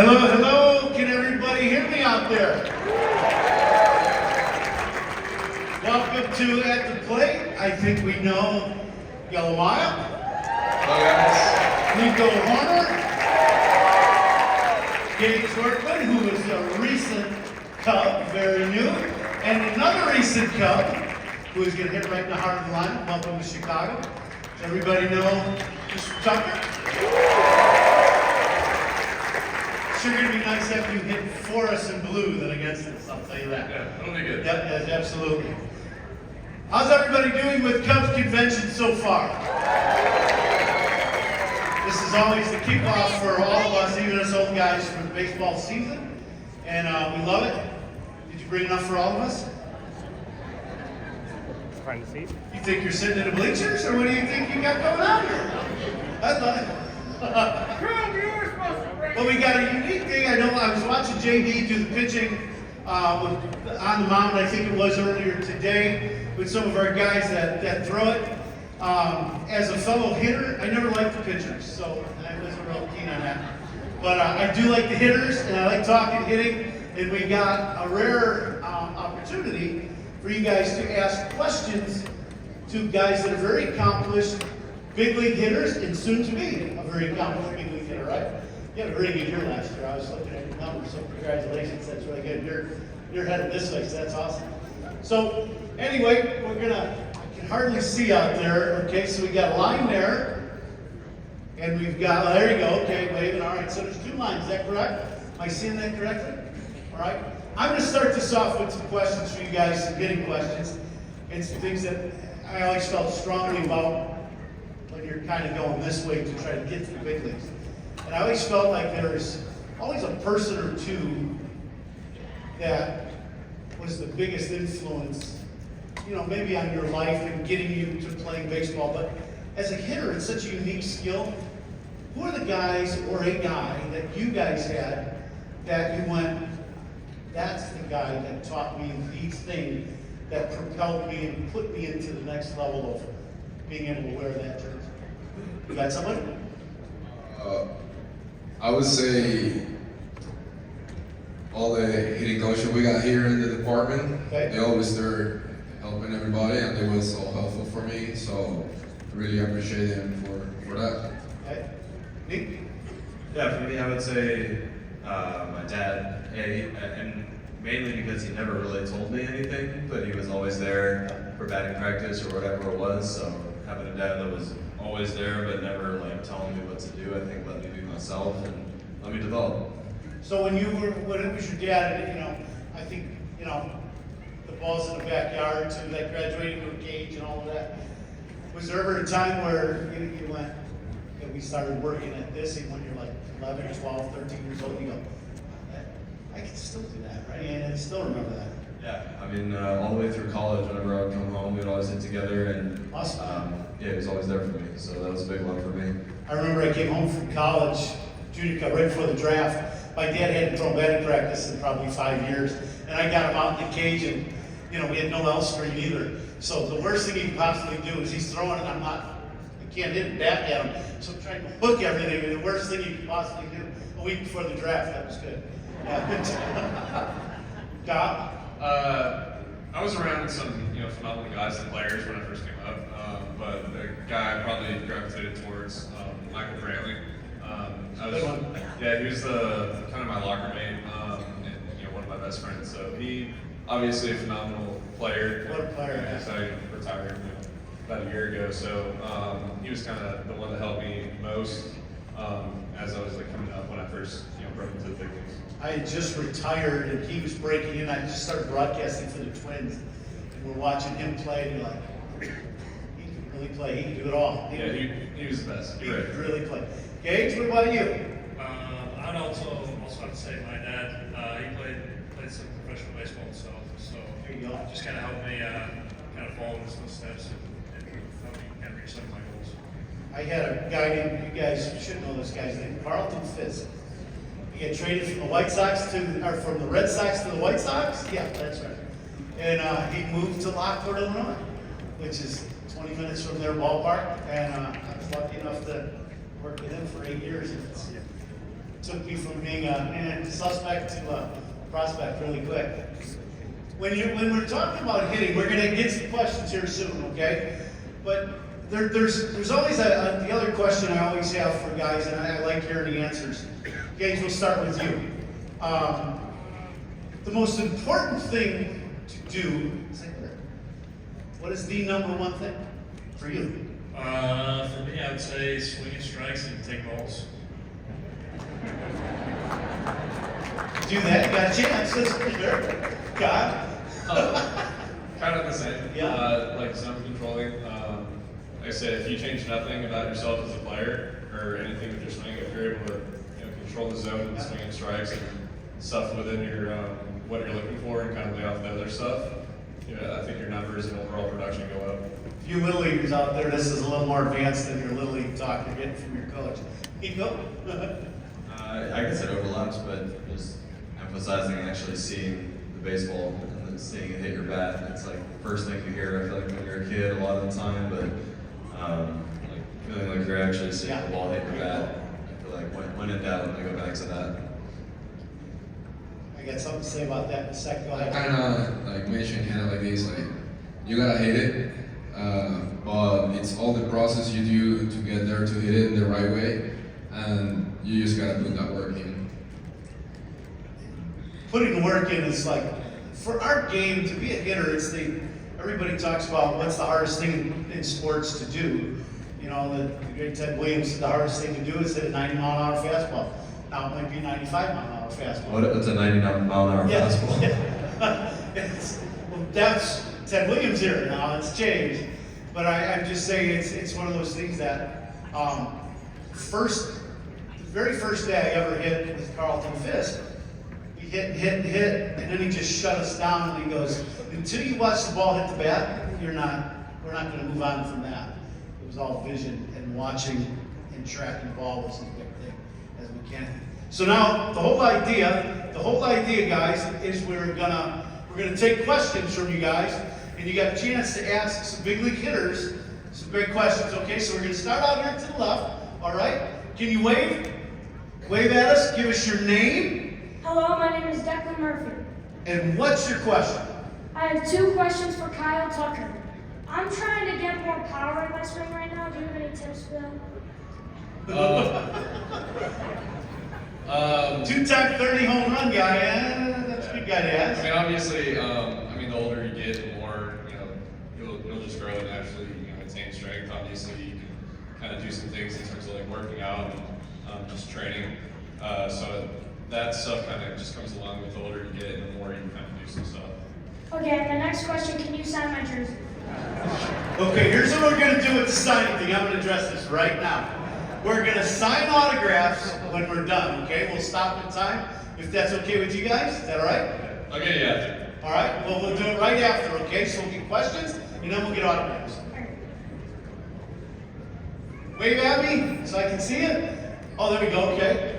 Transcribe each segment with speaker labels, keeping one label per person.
Speaker 1: Hello, hello, can everybody hear me out there? Welcome to At the Plate. I think we know Amaya.
Speaker 2: Hello guys.
Speaker 1: Nico Hoerner. Gage Workman, who is a recent Cub, very new. And another recent Cub, who is going to hit right in the heart of the line. Welcome to Chicago. Does everybody know Mr. Tucker? Sure going to be nice after you hit for us in blue than against us, I'll tell you that.
Speaker 2: Yeah, that'll be good.
Speaker 1: Yep, yes, absolutely. How's everybody doing with Cubs convention so far? This is always the kickoff for all of us, even us old guys, for the baseball season. And we love it. Did you bring enough for all of us?
Speaker 3: Find a seat.
Speaker 1: You think you're sitting in the bleachers, or what do you think you got going on here? I love it. Well, we got a unique thing. I know I was watching JD do the pitching on the mound, I think it was earlier today, with some of our guys that throw it. As a fellow hitter, I never liked the pitchers, so I wasn't real keen on that. But I do like the hitters, and I like talking hitting, and we got a rare opportunity for you guys to ask questions to guys that are very accomplished big league hitters, and soon to be a very accomplished big league hitter, right? You had a very good year last year. I was looking at your numbers, so congratulations. That's really good. You're headed this way, so that's awesome. So anyway, I can hardly see out there. Okay, so we got a line there, and we've got, there you go. Okay, waving. All right, so there's two lines. Is that correct? Am I seeing that correctly? All right. I'm going to start this off with some questions for you guys, some hitting questions, and some things that I always felt strongly about when you're kind of going this way to try to get to the big leagues. And I always felt like there's always a person or two that was the biggest influence, maybe on your life and getting you to playing baseball. But as a hitter, it's such a unique skill. Who are the guys or a guy that you guys had that you went, that's the guy that taught me these things that propelled me and put me into the next level of being able to wear that jersey? You got somebody?
Speaker 2: I would say all the hitting coaches we got here in the department,
Speaker 1: okay.
Speaker 2: They always there helping everybody, and they was so helpful for me. So I really appreciate them for that.
Speaker 1: Okay. Nick?
Speaker 4: Yeah, for me, I would say my dad, and mainly because he never really told me anything, but he was always there for batting practice or whatever it was. So having a dad that was always there but never telling me what to do, I think let me be myself and let me develop.
Speaker 1: So when it was your dad, I think, the ball's in the backyard to that graduating with Gage and all of that. Was there ever a time where you went, we started working at this, and when you're like 11, 12, 13 years old, you go, I can still do that, right? And I still remember that.
Speaker 4: Yeah, I mean, all the way through college, whenever I would come home, we'd always get together, and
Speaker 1: Awesome.
Speaker 4: yeah, he was always there for me, so that was a big one for me.
Speaker 1: I remember I came home from college, junior cup, right before the draft. My dad hadn't thrown batting practice in probably 5 years, and I got him out in the cage, and we had no L screen either. So the worst thing he could possibly do is he's throwing it, I can't hit it back at him, so I'm trying to hook everything, and the worst thing he could possibly do a week before the draft. That was good. Yeah, good. God?
Speaker 5: I was around some, phenomenal guys and players when I first came up, but the guy I probably gravitated towards, Michael Brantley. He was the kind of my locker mate, and one of my best friends. So he obviously a phenomenal player.
Speaker 1: What a player!
Speaker 5: Yeah, so I retired about a year ago. So he was kind of the one that helped me most as I was coming up when I first broke into the big leagues.
Speaker 1: I had just retired, and he was breaking in. I just started broadcasting for the Twins, and we're watching him play, and you're like, he can really play. He can do it all.
Speaker 5: He was the best.
Speaker 1: He could really play. Gage, what about you?
Speaker 3: I'd also have to say my dad. He played some professional baseball himself, so
Speaker 1: There you go.
Speaker 3: just kind of helped me kind of follow in his footsteps and help me kind of reach some of my goals.
Speaker 1: I had a guy named, you guys should know this guy's name, Carlton Fisk. He got traded from the from the Red Sox to the White Sox? Yeah, that's right. And he moved to Lockport, Illinois, which is 20 minutes from their ballpark. And I was lucky enough to work with him for 8 years. It's took me from being a suspect to a prospect really quick. When we're talking about hitting, we're gonna get some questions here soon, okay? But there's always the other question I always have for guys, and I like hearing the answers. Gage, we'll start with you. The most important thing to do, what is the number one thing for you?
Speaker 3: For me, I would say swinging strikes and take balls.
Speaker 1: Do that, you got a chance, that's for sure. God?
Speaker 5: Kind of the same.
Speaker 1: Yeah.
Speaker 5: Like zone controlling. Like I said, if you change nothing about yourself as a player or anything with your swing, if you're able to control the zone and swinging strikes and stuff within your what you're looking for and kind of lay off the other stuff, I think your numbers and overall production go up.
Speaker 1: You little leaguers out there, this is a little more advanced than your little league talk you're getting from your coach. Nico?
Speaker 4: I guess it overlaps, but just emphasizing actually seeing the baseball and then seeing it hit your bat. It's like the first thing you hear, I feel like when you're a kid a lot of the time, but like feeling like you're actually seeing the ball hit your bat. I feel like when in doubt, I go back to that.
Speaker 1: I got something to say about that in a second. Go ahead.
Speaker 2: Kind of like mentioned, kind of like this, like you gotta hit it, but it's all the process you do to get there to hit it in the right way, and you just gotta put that work in.
Speaker 1: Putting the work in is like, for our game, to be a hitter, everybody talks about what's the hardest thing in sports to do. The great Ted Williams said the hardest thing to do is hit a 90-mile-an-hour fastball. Now it might be a 95-mile-an-hour fastball.
Speaker 4: What's a 90-mile-an-hour fastball?
Speaker 1: Well, that's Ted Williams here now, it's changed. But I'm just saying it's one of those things that the very first day I ever hit with Carlton Fisk, we hit, and then he just shut us down and he goes, until you watch the ball hit the bat, we're not gonna move on from that. It was all vision and watching and tracking the ball was his big thing as a mechanic. So now the whole idea, guys, is we're gonna take questions from you guys, and you got a chance to ask some big league hitters some great questions. Okay, so we're gonna start out here to the left. All right, can you wave? Wave at us. Give us your name.
Speaker 6: Hello, my name is Declan Murphy.
Speaker 1: And what's your question?
Speaker 6: I have 2 questions for Kyle Tucker. I'm trying to get more power in my swing right now. Do you have any tips for that?
Speaker 1: 2-time 30 home run guy. That's a good guy to ask.
Speaker 5: I mean, obviously, the older you get, the more you'll just grow and actually attain strength. Obviously, you can kind of do some things in terms of like working out and just training. So that stuff kind of just comes along with the older you get, and the more you kind of do some stuff.
Speaker 6: Okay, and the next question, can you sign my jersey?
Speaker 1: Okay, here's what we're gonna do with the signing thing. I'm gonna address this right now. We're gonna sign autographs when we're done. Okay, we'll stop in time if that's okay with you guys. Is that all right?
Speaker 5: Okay, yeah.
Speaker 1: All right. Well, we'll do it right after. Okay, so we'll get questions and then we'll get autographs. Wave at me so I can see it. Oh, there we go. Okay.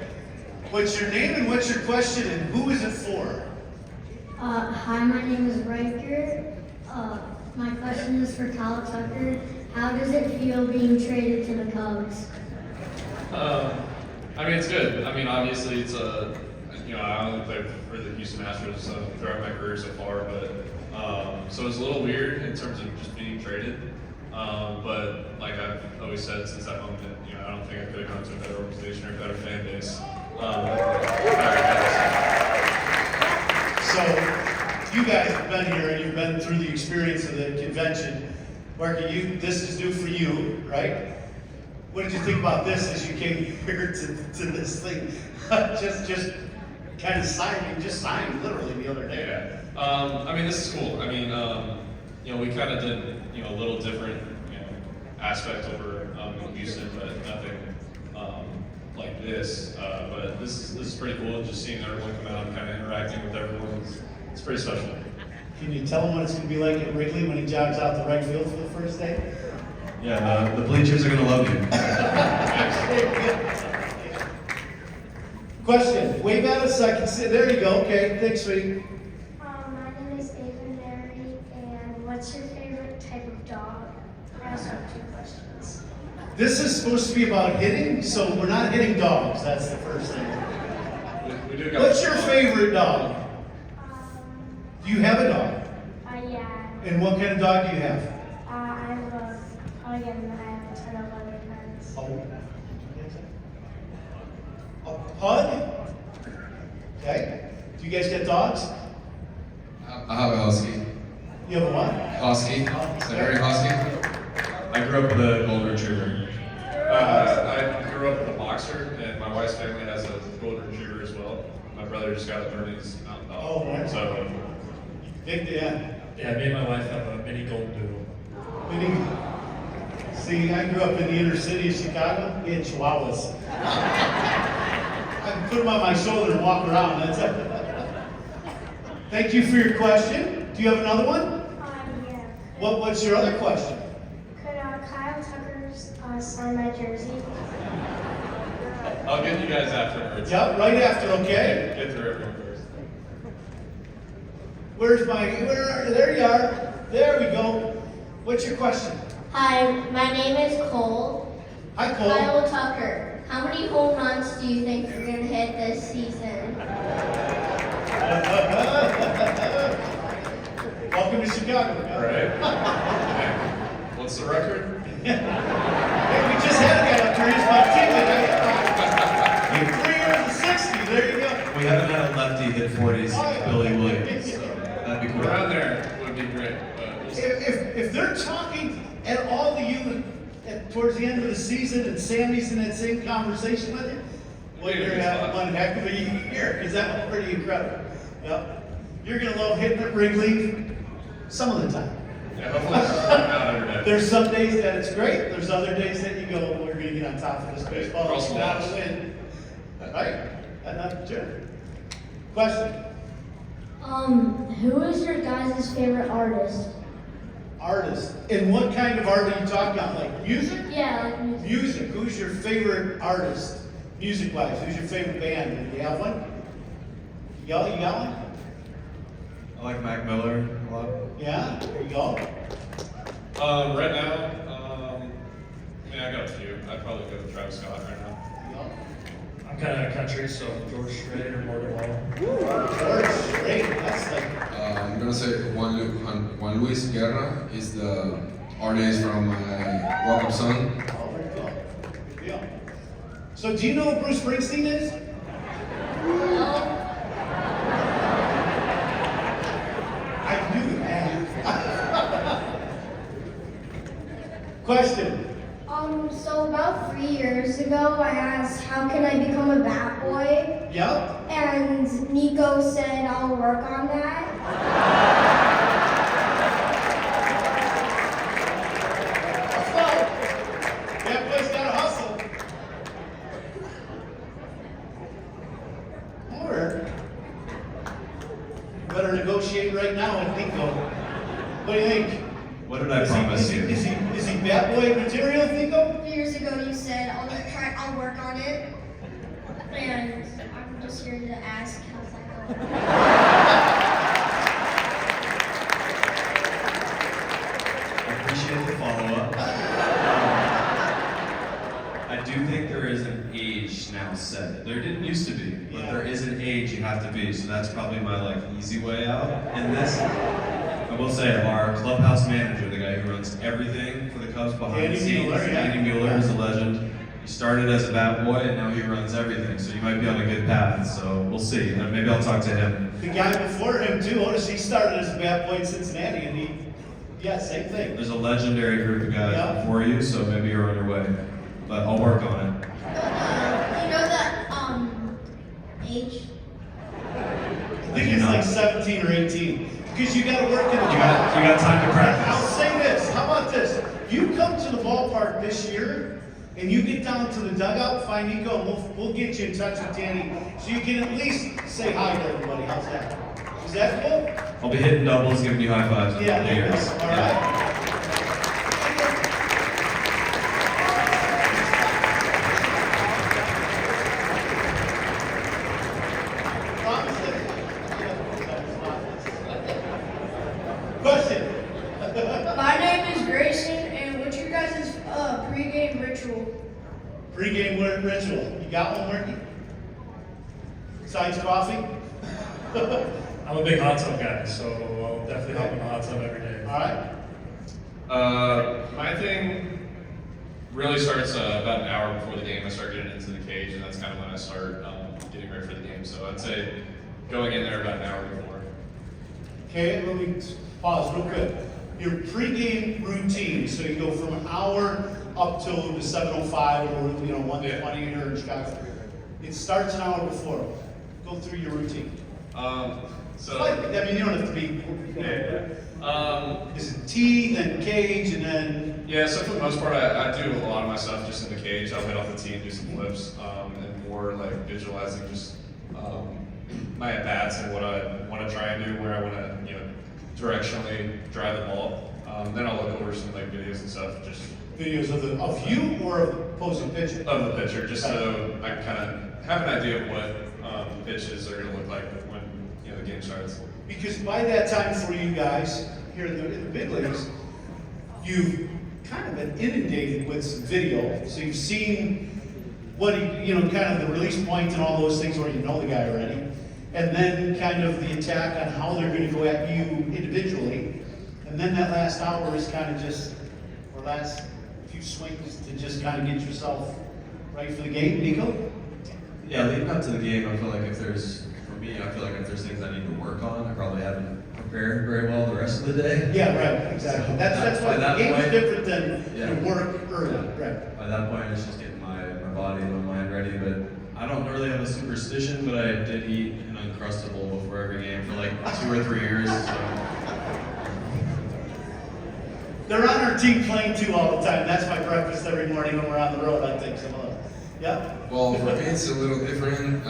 Speaker 1: What's your name and what's your question and who is it for?
Speaker 7: Hi, my name is Riker. My question is for Kyle Tucker. How does it feel being traded to the Cubs?
Speaker 5: It's good. Obviously, it's I only played for the Houston Astros throughout my career so far, but so it's a little weird in terms of just being traded. But like I've always said since that moment, I don't think I could have gone to a better organization or a better fan base.
Speaker 1: So, you guys have been here and you've been through the experience of the convention. Marky, this is new for you, right? What did you think about this as you came here to this thing? just kind of signed literally the other day.
Speaker 5: Yeah. This is cool. We kind of did, a little different, aspect over in Houston, but nothing like this. But this is pretty cool. Just seeing everyone come out and kind of interacting with everyone. It's pretty special.
Speaker 1: Can you tell him what it's going to be like at Wrigley when he jogs out the right field for the first day?
Speaker 4: Yeah, the bleachers are gonna love you.
Speaker 1: Question. Wave at us so I can see. There you go. Okay. Thanks, sweetie.
Speaker 6: My name is Ava Mary, and what's your favorite type of dog? I also have 2 questions.
Speaker 1: This is supposed to be about hitting, so we're not hitting dogs. That's the first thing.
Speaker 5: do got.
Speaker 1: What's your favorite dog? Do you have a dog?
Speaker 6: Yeah.
Speaker 1: And what kind of dog do you have?
Speaker 6: I have a pug and I have a ton of other pets.
Speaker 1: A pug? Okay. Do you guys get dogs?
Speaker 2: I have a husky.
Speaker 1: You have a what?
Speaker 2: Husky. It's a very husky.
Speaker 4: I grew up with a golden retriever.
Speaker 5: I grew up with a boxer, and my wife's family has a golden retriever as well. My brother just got a Bernese Mountain Dog.
Speaker 1: Oh, wow.
Speaker 5: So,
Speaker 1: Big, yeah.
Speaker 3: Yeah, me and my wife have a mini golden doodle.
Speaker 1: See, I grew up in the inner city of Chicago. We had chihuahuas. I can put them on my shoulder and walk around. That's it. Thank you for your question. Do you have another one?
Speaker 6: Yeah.
Speaker 1: What's your other question?
Speaker 6: Could Kyle Tucker's sign my jersey?
Speaker 5: I'll get you guys afterwards.
Speaker 1: Yep, right after, okay?
Speaker 5: Get through everyone first.
Speaker 1: There you are. There we go. What's your question?
Speaker 7: Hi, my name is Cole.
Speaker 1: Hi, Cole.
Speaker 7: Kyle Tucker, how many home runs do you think you're going to hit this season?
Speaker 1: Welcome to Chicago.
Speaker 5: Right. What's the record?
Speaker 1: Hey, we just had a guy up there. He's my teammate. 3 years and 60. There you go.
Speaker 4: We haven't had a lefty hit 40s,
Speaker 1: Oh, yeah.
Speaker 4: Billy Williams, so that'd be cool.
Speaker 5: Around there would be great. But we'll see.
Speaker 1: If they're talking at all to you towards the end of the season and Sammy's in that same conversation with you, well, you're having one heck of a year because that was pretty incredible. Yep. You're going to love hitting at Wrigley some of the time.
Speaker 5: Yeah, hopefully it's not under that.
Speaker 1: There's some days that it's great. There's other days that you go, we're going to get on top of this baseball.
Speaker 5: Cross
Speaker 1: It's
Speaker 5: the
Speaker 1: not a
Speaker 5: lines.
Speaker 1: win. Right? That's true. Question?
Speaker 7: Who is your guys' favorite artist?
Speaker 1: Artist. And what kind of art are you talking about? Like music?
Speaker 7: Yeah, like music.
Speaker 1: Music. Who's your favorite artist? Music-wise, who's your favorite band? Do you have one? You got one?
Speaker 4: I like Mac Miller a lot.
Speaker 1: Yeah? There you go.
Speaker 5: Right now, I got a few. I'd probably go with Travis Scott right now.
Speaker 1: There you go.
Speaker 3: I'm kind of country, so George Strait or Morgan Wallen.
Speaker 1: George Strait. That's like,
Speaker 2: I'm gonna say Juan Luis Guerra is the artist from my Welcome Song.
Speaker 1: oh, there you go. Good deal. So do you know who Bruce Springsteen is? I knew that. Question.
Speaker 7: So about 3 years ago, I asked, how can I become a bat boy?
Speaker 1: Yep.
Speaker 7: And Nico said, I'll work on that.
Speaker 1: That boy's gotta hustle. Or better negotiate right now with Nico. What do you think?
Speaker 4: What did I promise you?
Speaker 1: Is he bad boy material, Nico?
Speaker 7: 3 years ago, you said, I'll work on it. And I'm just here to ask, how's that going?
Speaker 4: I appreciate the follow-up. I do think there is an age now set. There didn't used to be, but there is an age you have to be. So that's probably my easy way out in this. I will say our clubhouse manager, the guy who runs everything for the Cubs behind
Speaker 1: Andy
Speaker 4: the scenes,
Speaker 1: Mueller, yeah.
Speaker 4: Andy Mueller is a legend. He started as a bat boy and now he runs everything. So you might be on a good path. So we'll see. Maybe I'll talk to him.
Speaker 1: The guy before him too, Otis, he started as a bad boy in Cincinnati and same thing.
Speaker 4: There's a legendary group of guys
Speaker 1: Yeah.
Speaker 4: before you, so maybe you're on your way. But I'll work on it.
Speaker 7: You know that, age?
Speaker 1: I think it's like 17 or 18. Because you gotta work in the
Speaker 4: You got time to
Speaker 1: I'll
Speaker 4: practice.
Speaker 1: say this, how about this? You come to the ballpark this year, and you get down to the dugout, find Nico, and we'll get you in touch with Danny, so you can at least say hi to everybody. How's that? Is that cool?
Speaker 4: I'll be hitting doubles, giving you high fives in
Speaker 1: Yeah,
Speaker 4: the years.
Speaker 1: all right. Question.
Speaker 8: My name is Grayson, and what's your guys' pregame ritual?
Speaker 1: Pregame ritual. You got one working? Besides coffee?
Speaker 3: I'm a big hot tub guy, so I'll definitely hop in the hot tub every day.
Speaker 1: All right.
Speaker 5: My thing really starts about an hour before the game. I start getting into the cage, and that's kind of when I start getting ready for the game. So I'd say going in there about an hour before.
Speaker 1: Okay, let me pause real quick. Your pregame routine, so you go from an hour up till the 7:05 or 1:20 here in Chicago. It starts an hour before. Go through your routine. I mean, you don't have to be. Is it tee, then cage, and then?
Speaker 5: Yeah, so for the most part, I do a lot of my stuff just in the cage. I'll hit off the tee and do some flips, and more like visualizing just my at-bats and what I want to try and do, where I want to, directionally drive the ball. Then I'll look over some like videos and stuff, just
Speaker 1: Videos of you or of the opposing pitcher?
Speaker 5: of the pitcher, just so I can kind of have an idea of what pitches are going to look like when the game starts.
Speaker 1: Because by that time for you guys here in the big leagues, you've kind of been inundated with some video. So you've seen what kind of the release point and all those things where you know the guy already. And then kind of the attack on how they're going to go at you individually. And then that last hour is kind of just, or last few swings to just kind of get yourself ready for the game. Nico?
Speaker 4: Yeah, leading up to the game, I feel like if there's things I need to work on, I probably haven't prepared very well the rest of the day.
Speaker 1: Yeah, right, exactly. That's why the game is different than your work early, right?
Speaker 4: By that point, it's just getting my body and my mind ready. But I don't really have a superstition, but I did eat an Uncrustable before every game for like 2 or 3 years. So.
Speaker 1: They're on our team playing too all the time. That's my breakfast every morning when we're on the road, I think, some of them. Yeah?
Speaker 2: Well, for me it's a little different.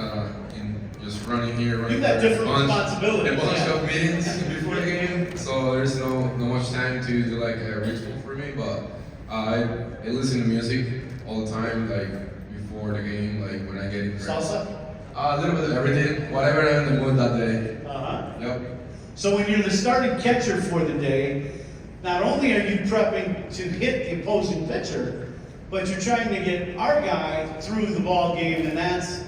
Speaker 2: In just running here, running
Speaker 1: You've got
Speaker 2: there,
Speaker 1: different responsibilities,
Speaker 2: a bunch
Speaker 1: yeah.
Speaker 2: of meetings before the game, so there's no much time to do like a ritual for me. But I listen to music all the time, like before the game, like when I get in.
Speaker 1: Salsa?
Speaker 2: A little bit of everything, whatever I'm in the mood that day.
Speaker 1: Uh-huh.
Speaker 2: Yep.
Speaker 1: So when you're the starting catcher for the day, not only are you prepping to hit the opposing pitcher, but you're trying to get our guy through the ball game, and that's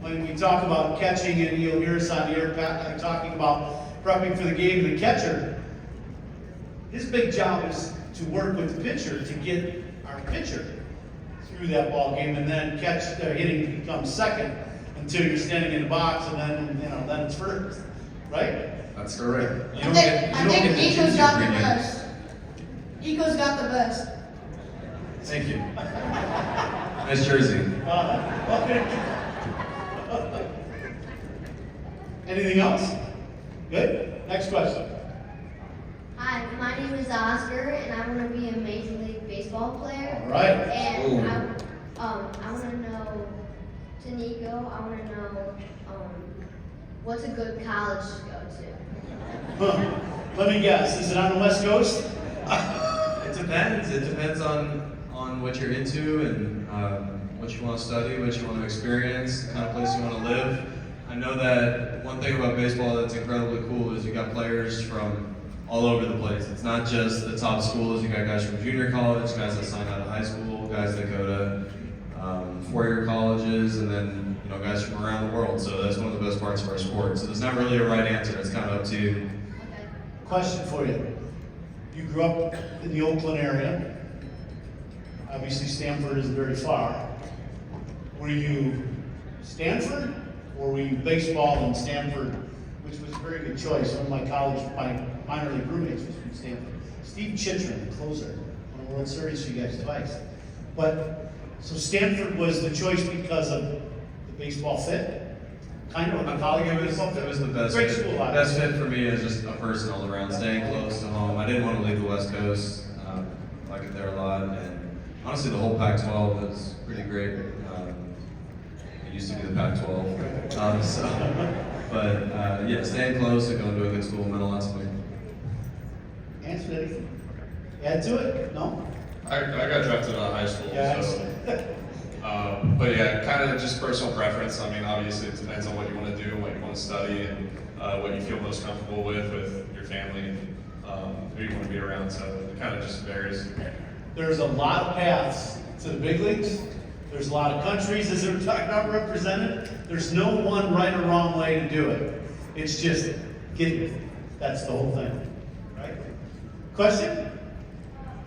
Speaker 1: when we talk about catching, and you'll hear us on the air talking about prepping for the game. The catcher, his big job is to work with the pitcher to get our pitcher through that ball game, and then hitting becomes second until you're standing in the box, and then it's first, right?
Speaker 2: That's correct.
Speaker 8: I think Nico's got the best. Nico's got the best.
Speaker 4: Thank you. Nice jersey.
Speaker 1: Okay. Anything else? Good. Next question.
Speaker 7: Hi, my name is Oscar, and I want to be a Major League Baseball player.
Speaker 1: All right.
Speaker 7: And I want to know, to Nico, I want to know what's a good college to go to?
Speaker 1: Huh. Let me guess. Is it on the West Coast?
Speaker 4: It depends. It depends on what you're into and what you want to study, what you want to experience, the kind of place you want to live. I know that one thing about baseball that's incredibly cool is you got players from all over the place. It's not just the top schools. You got guys from junior college, guys that sign out of high school, guys that go to four-year colleges, and then guys from around the world. So that's one of the best parts of our sport. So there's not really a right answer. It's kind of up to you.
Speaker 7: Okay.
Speaker 1: Question for you. You grew up in the Oakland area. Obviously, Stanford isn't very far. Were you Stanford, or were you baseball in Stanford, which was a very good choice. One of my minor league roommates was from Stanford. Steve Chitrin, the closer, won a World Series for you guys twice. But, so Stanford was the choice because of the baseball fit? Kind of,
Speaker 4: I think it was the best
Speaker 1: Great
Speaker 4: fit.
Speaker 1: school,
Speaker 4: Best fit for me is just a person all around, staying close to home. I didn't want to leave the West Coast. I like it there a lot, and honestly, the whole Pac-12 is pretty great. It used to be the Pac-12, but yeah, staying close and going to a good school meant a lot to me.
Speaker 1: Answer anything? Add to it? No?
Speaker 5: I got drafted out of high school,
Speaker 1: Yeah.
Speaker 5: so. But yeah, kind of just personal preference. I mean, obviously it depends on what you want to do, what you want to study, and what you feel most comfortable with your family, and who you want to be around. So it kind of just varies.
Speaker 1: There's a lot of paths to the big leagues, There's a lot of countries, as they were talking about, represented. There's no one right or wrong way to do it. It's just getting it. That's the whole thing, right? Question?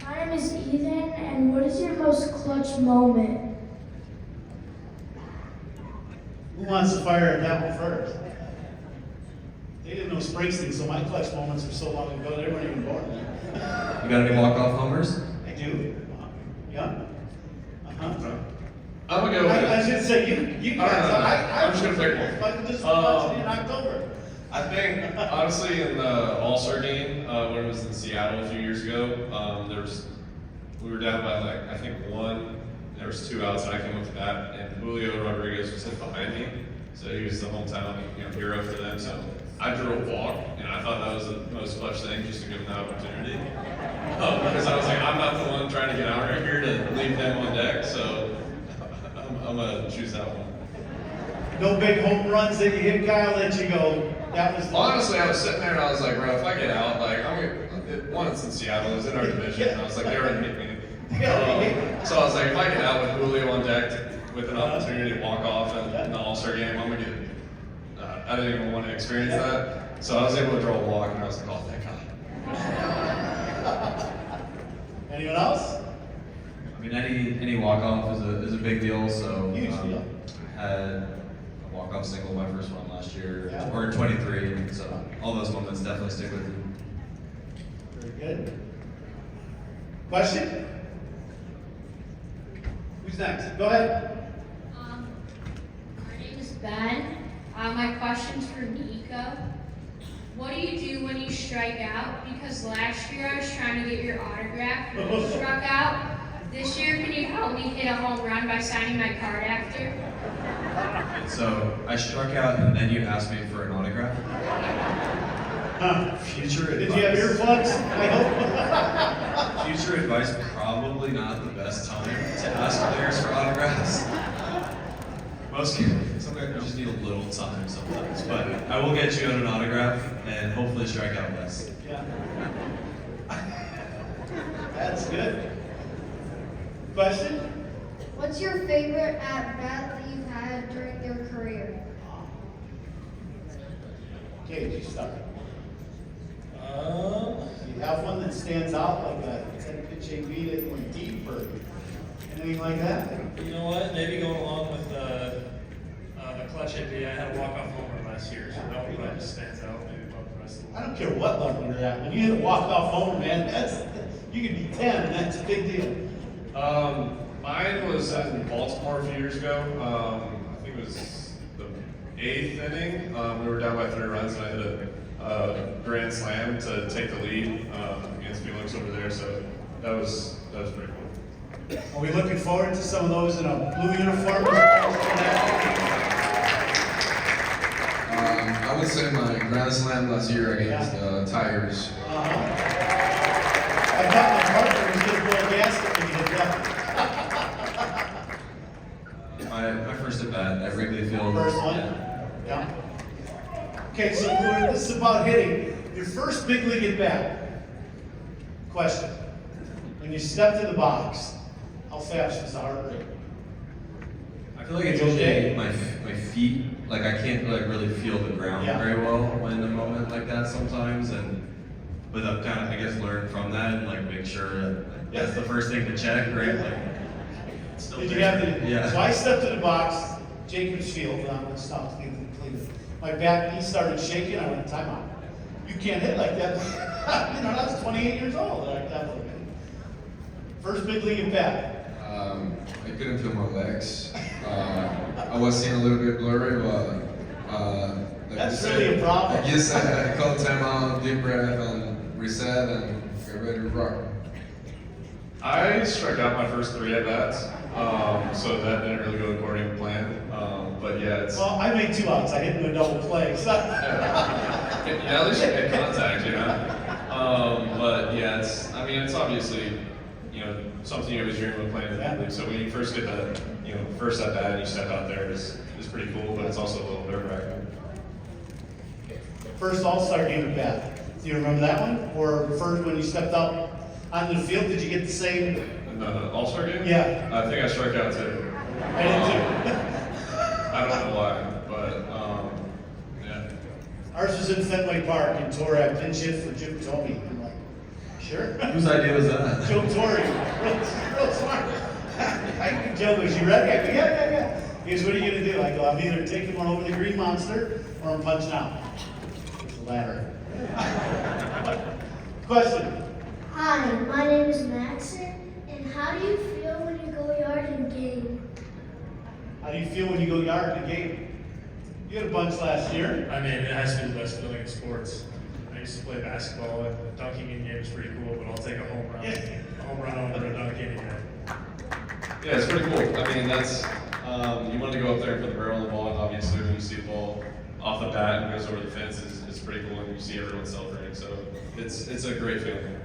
Speaker 6: My name is Ethan, and what is your most clutch moment?
Speaker 1: Who wants to fire at that one first? They didn't know Springsteen, so my clutch moments are so long ago, they weren't even born then.
Speaker 4: You got any walk-off homers?
Speaker 1: I do. Yeah? Uh-huh.
Speaker 5: I'm gonna go
Speaker 1: I
Speaker 5: with.
Speaker 1: should say, you guys,
Speaker 5: I'm just gonna pick one.
Speaker 1: Like this watching in October.
Speaker 5: I think honestly in the All-Star game when it was in Seattle a few years ago, we were down by like I think one. There was 2 outs, and I came up to bat, and Julio Rodriguez was hit behind me, so he was the hometown hero for them. So I drew a walk, and I thought that was the most clutch thing, just to give him the opportunity. Because I was like, I'm not the one trying to get out right here to leave them on deck, so I'm gonna choose that one.
Speaker 1: No big home runs that you hit, Kyle, that you go, that was.
Speaker 5: Honestly, I was sitting there and I was like, bro, if I get out, like, one, it's in Seattle, it was in our division, and I was like, they already hit me. So I was like, if I get out with Julio on deck with an opportunity to walk off in the All-Star game, I'm gonna get. I didn't even want to experience that, so I was able to draw a walk, and I was like, oh, thank God.
Speaker 1: Anyone else?
Speaker 4: I mean, any walk-off is a big deal, so.
Speaker 1: Huge deal.
Speaker 4: I had a walk-off single, my first one last year,
Speaker 1: Yeah.
Speaker 4: or 23, so all those moments definitely stick with you.
Speaker 1: Very good. Question? Who's next? Go ahead.
Speaker 9: My name is Ben. My question's for Nico. What do you do when you strike out? Because last year I was trying to get your autograph when you struck out. This year, can you help me hit a home run by signing my card after?
Speaker 4: So I struck out, and then you asked me for an autograph. Future advice.
Speaker 1: Did you have earplugs? I hope.
Speaker 4: Future advice, probably not the best time to ask players for autographs. Sometimes you just need a little time sometimes, but I will get you an autograph and hopefully strike out less.
Speaker 1: Yeah. That's good. Question?
Speaker 7: What's your favorite at bat that you've had during your career?
Speaker 1: Gage, you start. Do you have one that stands out like a 10-pitch AB that went deep or anything like that?
Speaker 3: You know what? Maybe going along with the clutch AB, I had a walk-off homer last year, so that one probably just stands out maybe above the rest of them.
Speaker 1: I don't care what level you're at. When you hit a walk-off homer, man, you could be 10, and that's a big deal.
Speaker 5: Mine was in Baltimore a few years ago. I think it was the 8th inning. We were down by 3 runs, and I hit a grand slam to take the lead against Felix over there. So that was pretty cool.
Speaker 1: Are we looking forward to some of those in a blue uniform?
Speaker 2: I would say my grand slam last year against the Tigers.
Speaker 1: I thought my partner was going to blow gas at me to hit that.
Speaker 4: My first at bat at Wrigley Field.
Speaker 1: First one? Yeah. Okay, so this is about hitting. Your first big league at bat. Question. When you stepped in the box, how fast was the heart rate?
Speaker 4: I feel like it's usually my feet, like I can't like really feel the ground very well in a moment like that sometimes, but I've kind of I guess learned from that and like make sure that that's the first thing to check, right? Like, it's still
Speaker 1: Did you
Speaker 4: there.
Speaker 1: have to?
Speaker 4: Yeah.
Speaker 1: So I stepped in the box, Jacobs Field, and I'm going to stop to get to Cleveland. My back knee started shaking. I went, timeout. You can't hit like that. I was 28 years old. Like that. First big league at bat.
Speaker 2: I couldn't feel my legs. I was seeing a little bit blurry, but like
Speaker 1: That's
Speaker 2: you
Speaker 1: really
Speaker 2: said,
Speaker 1: a problem.
Speaker 2: Like you said, I called timeout, deep breath, and reset, and get ready to rock.
Speaker 5: I struck out my first 3 at bats, so that didn't really go according to plan. But yeah, it's.
Speaker 1: Well, I made 2 outs. I hit into a double play. So.
Speaker 5: Yeah, at least you made contact, you know. But yeah, it's obviously, something you always dream of playing in the league. So when you first get that, first at bat and you step out there is pretty cool, but it's also a little nerve-wracking.
Speaker 1: First All-Star game at bat. Do you remember that one? Or first when you stepped out onto the field, did you get the same?
Speaker 5: In the All-Star game?
Speaker 1: Yeah.
Speaker 5: I think I struck out too.
Speaker 1: I did too.
Speaker 5: I don't know why, but yeah.
Speaker 1: Ours was in Fenway Park and Torre had pinch hit for Jim Tomey. I'm like, sure.
Speaker 4: Whose idea was that?
Speaker 1: Joe Torre, real smart. Joe goes, you ready? I go, yeah. He goes, what are you gonna do? I go, I'm either taking one over the Green Monster or I'm punching out. It's the latter. Question.
Speaker 10: Hi, my name is Maxon, and how do you feel when you go yard in game?
Speaker 1: How do you feel when you go yard in a game? You had a bunch last year.
Speaker 3: I mean, it has to be the best feeling in sports. I used to play basketball, and dunking in games is pretty cool, but I'll take a home run.
Speaker 1: Yeah.
Speaker 3: A home run over a dunk any day.
Speaker 5: Yeah, it's pretty cool. I mean, that's you want to go up there and put the barrel of the ball, and obviously when you see the ball off the bat and goes over the fence, it's pretty cool, and you see everyone celebrating. So it's a great feeling.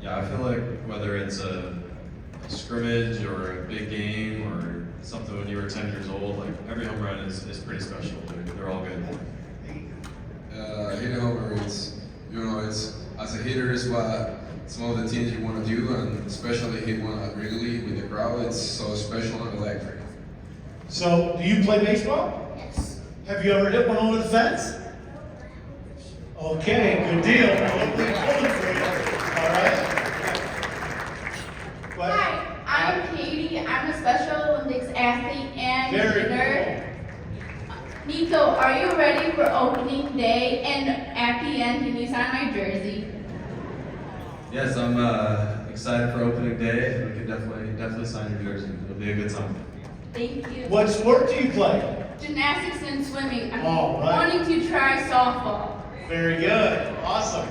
Speaker 4: Yeah, I feel like whether it's a scrimmage or a big game or something when you were 10 years old, like every home run is pretty special. They're all good.
Speaker 2: Hitting homer, it's as a hitter is what some of the things you want to do, and especially hit one regularly with the crowd. It's so special and electric.
Speaker 1: So, do you play baseball?
Speaker 10: Yes.
Speaker 1: Have you ever hit one over the fence? Okay, good deal. All right. What?
Speaker 11: Hi, I'm Katie. I'm a Special Olympics athlete and
Speaker 1: Very
Speaker 11: hitter. Nico, are you ready for opening day? And at the end, can you sign my jersey?
Speaker 4: Yes, I'm excited for opening day. We can definitely sign your jersey. It'll be a good time.
Speaker 11: Thank you.
Speaker 1: What sport do you play?
Speaker 11: Gymnastics and swimming. I'm
Speaker 1: All right.
Speaker 11: wanting to try softball.
Speaker 1: Very good. Awesome.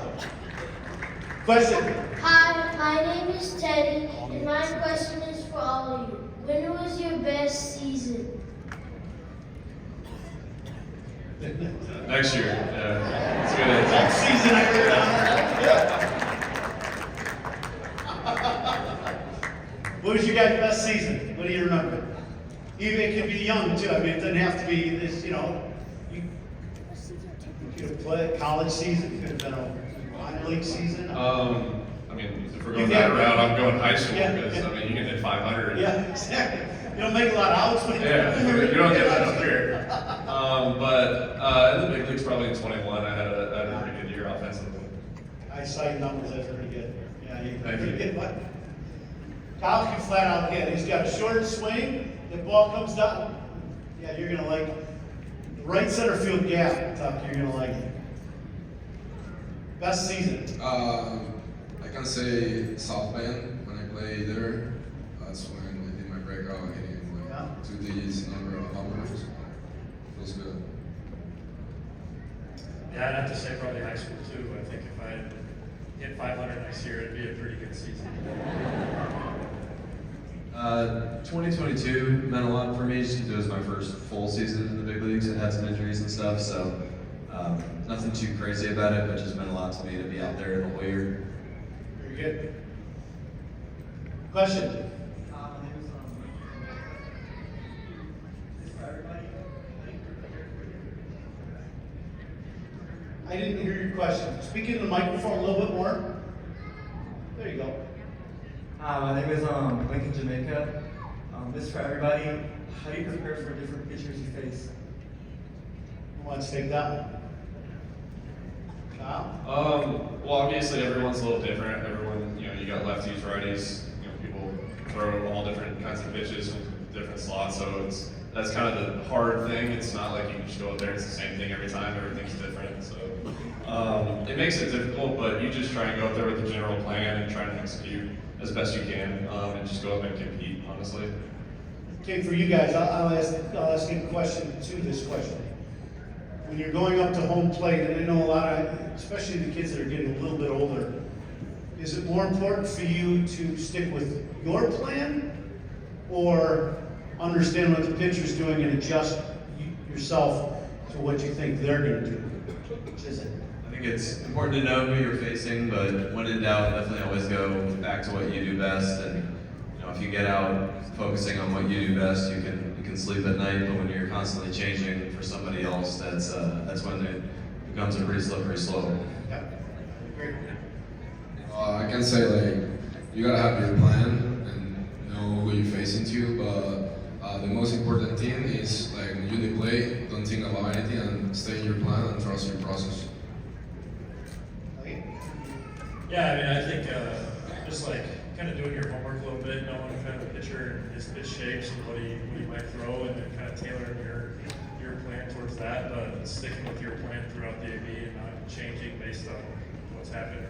Speaker 1: Question.
Speaker 10: Hi, my name is Teddy, and my question is for all of you. When was your best season?
Speaker 5: Next year, yeah, it's a good answer.
Speaker 1: Next season I heard What was your guys' best season? What do you remember? Even it could be young too. I mean, it doesn't have to be this. You could have played college season. It could have been a minor league season.
Speaker 5: I mean, if we're going that route, I'm going high school because I mean, you can hit 500.
Speaker 1: Yeah, exactly. You don't make a lot of outs when
Speaker 5: Yeah, you don't get that up here. But in the big leagues, probably in 21, I had a pretty good year offensively.
Speaker 1: I saw your numbers. That's pretty good. Yeah, you
Speaker 5: Thank
Speaker 1: pretty
Speaker 5: you.
Speaker 1: good. What? Kyle can flat out hit. He's got a short swing. The ball comes down. Yeah, you're gonna like it. The right center field gap, Tuck. You're gonna like it. Best season.
Speaker 2: I can say South Bend when I played there. That's when I did my breakout, hitting like
Speaker 1: Yeah.
Speaker 2: 2 digits number of homers. Feels good.
Speaker 3: Yeah, I'd have to say probably high school too. I think if I hit 500 next year, it'd be a pretty good season.
Speaker 4: 2022 meant a lot for me just because it was my first full season in the big leagues. I had some injuries and stuff, so nothing too crazy about it, but just meant a lot to me to be out there the whole year.
Speaker 1: Very good. Question. I didn't hear your question. Speak into the microphone a little bit more. There you go.
Speaker 12: Hi, my name is Lincoln Jamaica. This is for everybody. How do you prepare for different pitchers you face?
Speaker 1: Who wants to take that one? Kyle?
Speaker 5: Well, obviously everyone's a little different. Everyone, you got lefties, righties. People throw all different kinds of pitches with different slots. So that's kind of the hard thing. It's not like you can just go out there and it's the same thing every time. Everything's different. So it makes it difficult, but you just try and go out there with a general plan and try and execute as best you can, and just go up and compete. Honestly.
Speaker 1: Okay, for you guys, I'll ask you a question to this question. When you're going up to home plate, and I know a lot of, especially the kids that are getting a little bit older, is it more important for you to stick with your plan or understand what the pitcher's doing and adjust yourself to what you think they're going to do? Which is it?
Speaker 4: I think it's important to know who you're facing, but when in doubt, definitely always go back to what you do best. And if you get out focusing on what you do best, you can sleep at night. But when you're constantly changing for somebody else, that's when it becomes a pretty slippery slope.
Speaker 1: Yeah. Great.
Speaker 2: I can say like you gotta have your plan and know who you face into. But the most important thing is like when you play, don't think about anything and stay in your plan and trust your process.
Speaker 3: Yeah, I mean, I think just like kind of doing your homework a little bit, knowing kind of the pitcher and his pitch shapes and what he might throw, and then kind of tailoring your plan towards that, but sticking with your plan throughout the AB and not changing based on what's happening.